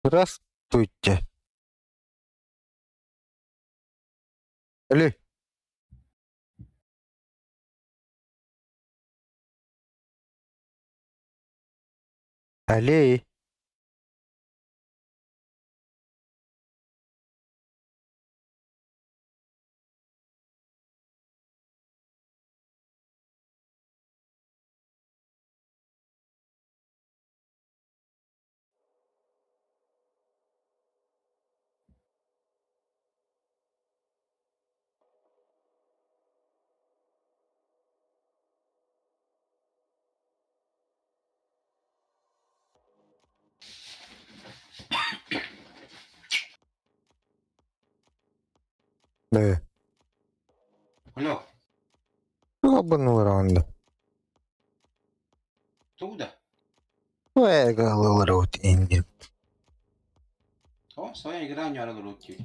Здравствуйте. Алле. Алле. Да. Алло, Лобанул раунд. туда? Выиграл рот инди. О, своя игра не работает.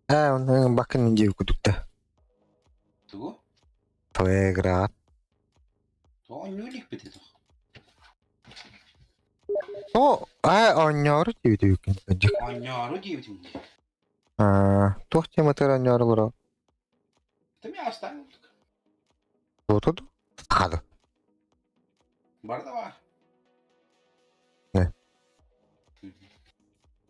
Он бакан девку тут-то. Туго? Твоя игра. То не улик это. Он не орут девку. Он не орудует мне. Тох тема ты ранее орал. Ты меня оставил. Вот тут. Хада. Бардова.